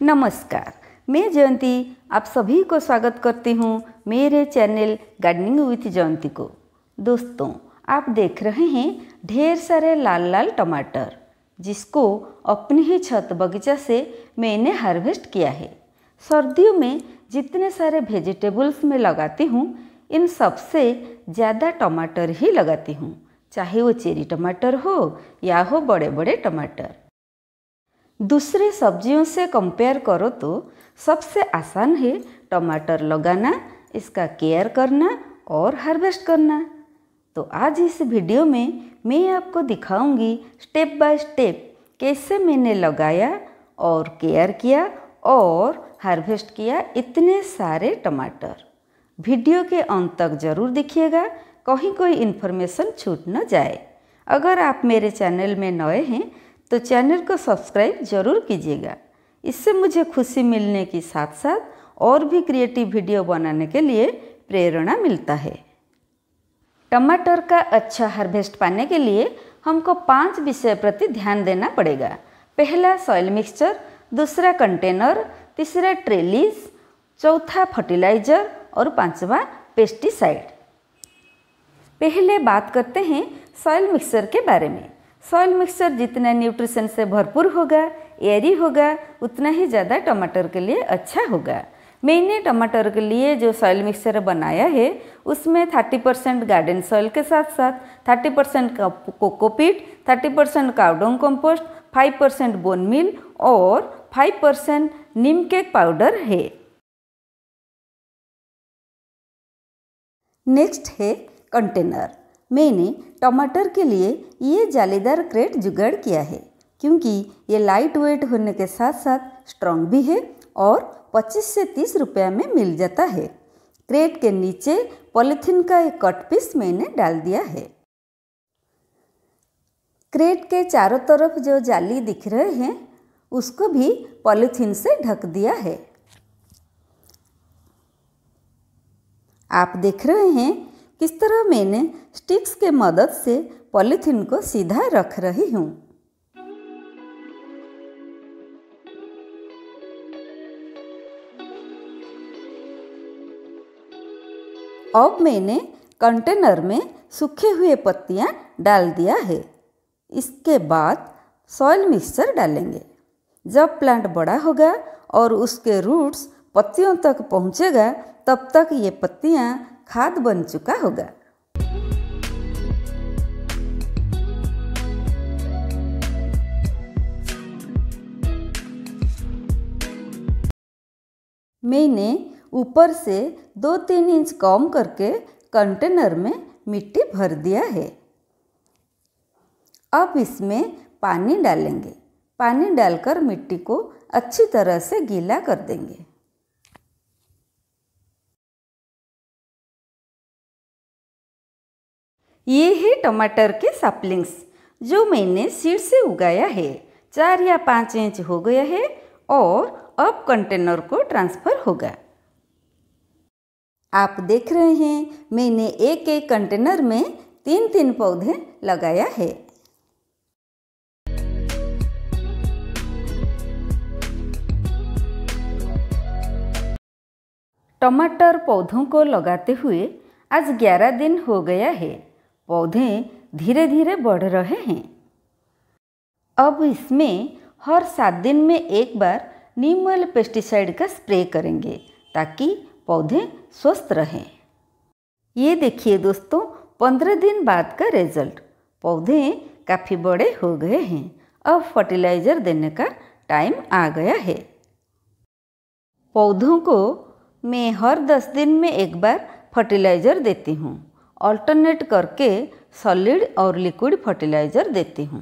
नमस्कार, मैं जयंती आप सभी को स्वागत करती हूँ मेरे चैनल गार्डनिंग विथ जयंती को। दोस्तों, आप देख रहे हैं ढेर सारे लाल लाल टमाटर, जिसको अपनी ही छत बगीचा से मैंने हार्वेस्ट किया है। सर्दियों में जितने सारे वेजिटेबल्स में लगाती हूँ, इन सबसे ज़्यादा टमाटर ही लगाती हूँ, चाहे वो चेरी टमाटर हो या हो बड़े बड़े टमाटर। दूसरे सब्जियों से कंपेयर करो तो सबसे आसान है टमाटर लगाना, इसका केयर करना और हार्वेस्ट करना। तो आज इस वीडियो में मैं आपको दिखाऊंगी स्टेप बाय स्टेप कैसे मैंने लगाया और केयर किया और हार्वेस्ट किया इतने सारे टमाटर। वीडियो के अंत तक जरूर देखिएगा, कहीं कोई इन्फॉर्मेशन छूट न जाए। अगर आप मेरे चैनल में नए हैं तो चैनल को सब्सक्राइब जरूर कीजिएगा। इससे मुझे खुशी मिलने के साथ साथ और भी क्रिएटिव वीडियो बनाने के लिए प्रेरणा मिलता है। टमाटर का अच्छा हार्वेस्ट पाने के लिए हमको 5 विषय प्रति ध्यान देना पड़ेगा। पहला सॉइल मिक्सचर, दूसरा कंटेनर, तीसरा ट्रेलिस, चौथा फर्टिलाइजर और पांचवा पेस्टिसाइड। पहले बात करते हैं सॉइल मिक्सचर के बारे में। सॉइल मिक्सचर जितना न्यूट्रिशन से भरपूर होगा, एयरी होगा, उतना ही ज़्यादा टमाटर के लिए अच्छा होगा। मैंने टमाटर के लिए जो सॉइल मिक्सचर बनाया है उसमें 30% गार्डन सॉइल के साथ साथ 30% cocopeat, 30% cow dung compost, 5% bone meal और 5% नीम केक पाउडर है। नेक्स्ट है कंटेनर। मैंने टमाटर के लिए ये जालीदार क्रेट जुगाड़ किया है, क्योंकि ये लाइट वेट होने के साथ साथ स्ट्रॉन्ग भी है और 25 से 30 रुपया में मिल जाता है। क्रेट के नीचे पॉलीथीन का एक कट पीस मैंने डाल दिया है। क्रेट के चारों तरफ जो जाली दिख रहे हैं उसको भी पॉलीथीन से ढक दिया है। आप देख रहे हैं किस तरह मैंने स्टिक्स के मदद से पॉलीथीन को सीधा रख रही हूँ। अब मैंने कंटेनर में सूखे हुए पत्तियाँ डाल दिया है। इसके बाद सॉइल मिक्सचर डालेंगे। जब प्लांट बड़ा होगा और उसके रूट्स पत्तियों तक पहुँचेगा, तब तक ये पत्तियाँ खाद बन चुका होगा। मैंने ऊपर से 2-3 इंच कम करके कंटेनर में मिट्टी भर दिया है। अब इसमें पानी डालेंगे। पानी डालकर मिट्टी को अच्छी तरह से गीला कर देंगे। ये है टमाटर के सैपलिंग्स जो मैंने सीड से उगाया है। 4 या 5 इंच हो गया है और अब कंटेनर को ट्रांसफ़र होगा। आप देख रहे हैं मैंने एक एक कंटेनर में 3-3 पौधे लगाया है। टमाटर पौधों को लगाते हुए आज 11 दिन हो गया है। पौधे धीरे धीरे बढ़ रहे हैं। अब इसमें हर 7 दिन में एक बार नीम ऑयल पेस्टिसाइड का स्प्रे करेंगे ताकि पौधे स्वस्थ रहें। ये देखिए दोस्तों, 15 दिन बाद का रिजल्ट। पौधे काफ़ी बड़े हो गए हैं। अब फर्टिलाइज़र देने का टाइम आ गया है। पौधों को मैं हर 10 दिन में एक बार फर्टिलाइज़र देती हूँ। ऑल्टरनेट करके सॉलिड और लिक्विड फर्टिलाइज़र देती हूँ।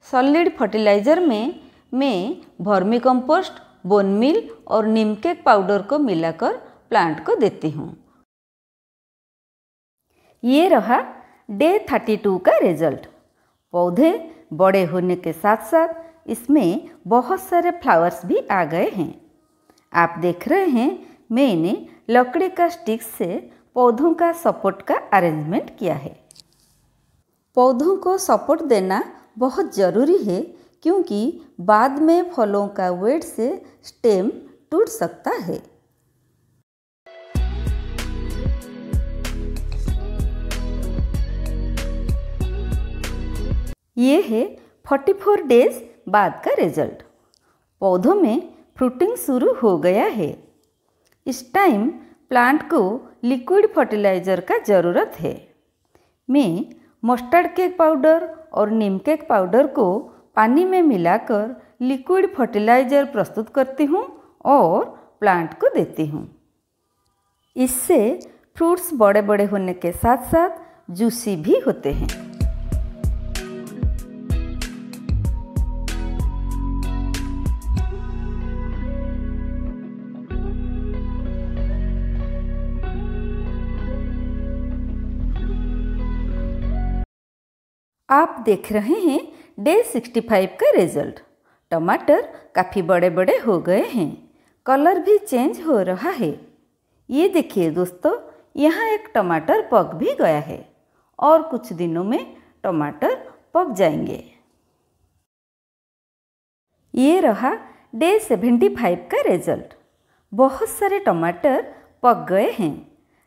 सॉलिड फर्टिलाइज़र में मैं वर्मी कंपोस्ट, बोन मील और नीम केक पाउडर को मिलाकर प्लांट को देती हूँ। ये रहा डे 32 का रिजल्ट। पौधे बड़े होने के साथ साथ इसमें बहुत सारे फ्लावर्स भी आ गए हैं। आप देख रहे हैं मैंने लकड़ी का स्टिक से पौधों का सपोर्ट का अरेंजमेंट किया है। पौधों को सपोर्ट देना बहुत ज़रूरी है, क्योंकि बाद में फलों का वेट से स्टेम टूट सकता है। ये है 44 डेज बाद का रिजल्ट। पौधों में फ्रूटिंग शुरू हो गया है। इस टाइम प्लांट को लिक्विड फर्टिलाइज़र का ज़रूरत है। मैं मस्टर्ड केक पाउडर और नीम केक पाउडर को पानी में मिलाकर लिक्विड फर्टिलाइज़र प्रस्तुत करती हूँ और प्लांट को देती हूँ। इससे फ्रूट्स बड़े बड़े होने के साथ साथ जूसी भी होते हैं। आप देख रहे हैं डे 65 का रिजल्ट। टमाटर काफ़ी बड़े बड़े हो गए हैं, कलर भी चेंज हो रहा है। ये देखिए दोस्तों, यहाँ एक टमाटर पक भी गया है और कुछ दिनों में टमाटर पक जाएंगे। ये रहा डे 75 का रिजल्ट। बहुत सारे टमाटर पक गए हैं।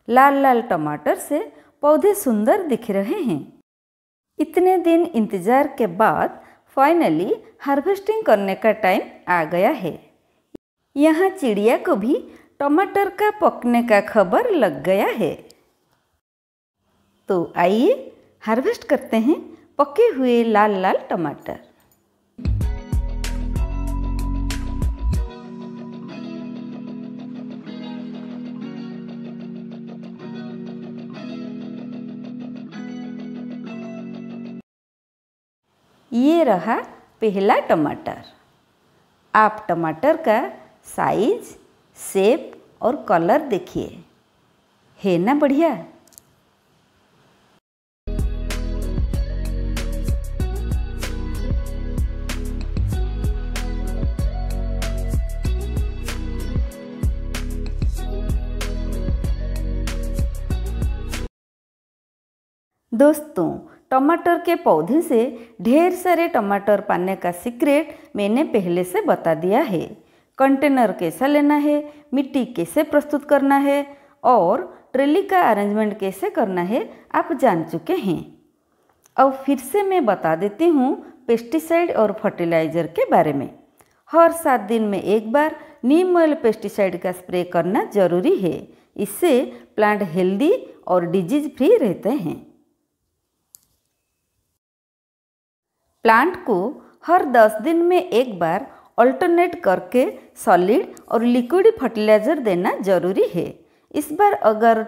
लाल लाल टमाटर से पौधे सुंदर दिख रहे हैं। इतने दिन इंतज़ार के बाद फाइनली हार्वेस्टिंग करने का टाइम आ गया है। यहाँ चिड़िया को भी टमाटर का पकने का खबर लग गया है। तो आइए हार्वेस्ट करते हैं पके हुए लाल लाल टमाटर। ये रहा पहला टमाटर। आप टमाटर का साइज, शेप और कलर देखिए, है ना बढ़िया। दोस्तों, टमाटर के पौधे से ढेर सारे टमाटर पाने का सीक्रेट मैंने पहले से बता दिया है। कंटेनर कैसा लेना है, मिट्टी कैसे प्रस्तुत करना है और ट्रेली का अरेंजमेंट कैसे करना है आप जान चुके हैं। अब फिर से मैं बता देती हूँ पेस्टिसाइड और फर्टिलाइज़र के बारे में। हर 7 दिन में एक बार नीम ऑयल पेस्टिसाइड का स्प्रे करना जरूरी है। इससे प्लांट हेल्दी और डिजीज फ्री रहते हैं। प्लांट को हर 10 दिन में एक बार अल्टरनेट करके सॉलिड और लिक्विड फर्टिलाइज़र देना जरूरी है। इस बार अगर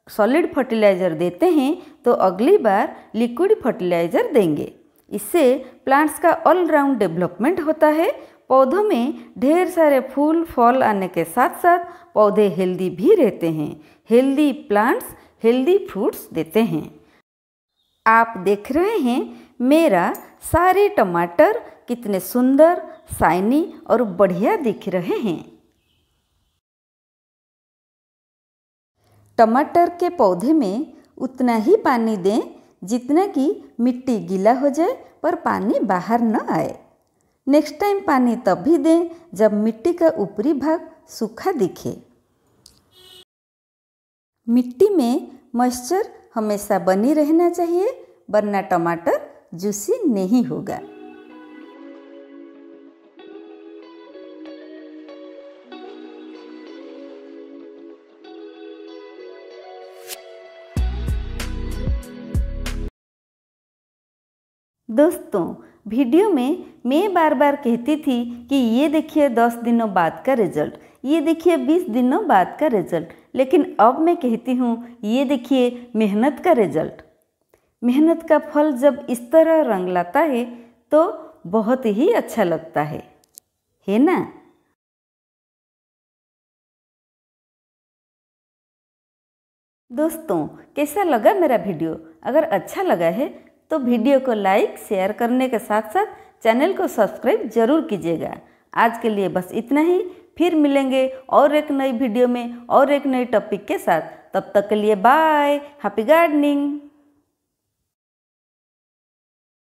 सॉलिड फर्टिलाइज़र देते हैं तो अगली बार लिक्विड फर्टिलाइज़र देंगे। इससे प्लांट्स का ऑलराउंड डेवलपमेंट होता है। पौधों में ढेर सारे फूल फल आने के साथ साथ पौधे हेल्दी भी रहते हैं। हेल्दी प्लांट्स हेल्दी फ्रूट्स देते हैं। आप देख रहे हैं मेरा सारे टमाटर कितने सुंदर, शाइनी और बढ़िया दिख रहे हैं। टमाटर के पौधे में उतना ही पानी दें जितना कि मिट्टी गीला हो जाए पर पानी बाहर न आए। नेक्स्ट टाइम पानी तब भी दें जब मिट्टी का ऊपरी भाग सूखा दिखे। मिट्टी में मॉइस्चर हमेशा बनी रहना चाहिए, वरना टमाटर जूसी नहीं होगा। दोस्तों, वीडियो में मैं बार बार कहती थी कि ये देखिए 10 दिनों बाद का रिजल्ट, ये देखिए 20 दिनों बाद का रिजल्ट, लेकिन अब मैं कहती हूँ ये देखिए मेहनत का रिजल्ट। मेहनत का फल जब इस तरह रंग लाता है तो बहुत ही अच्छा लगता है ना। दोस्तों, कैसा लगा मेरा वीडियो? अगर अच्छा लगा है तो वीडियो को लाइक शेयर करने के साथ साथ चैनल को सब्सक्राइब जरूर कीजिएगा। आज के लिए बस इतना ही। फिर मिलेंगे और एक नई वीडियो में और एक नई टॉपिक के साथ। तब तक के लिए बाय। Happy gardening.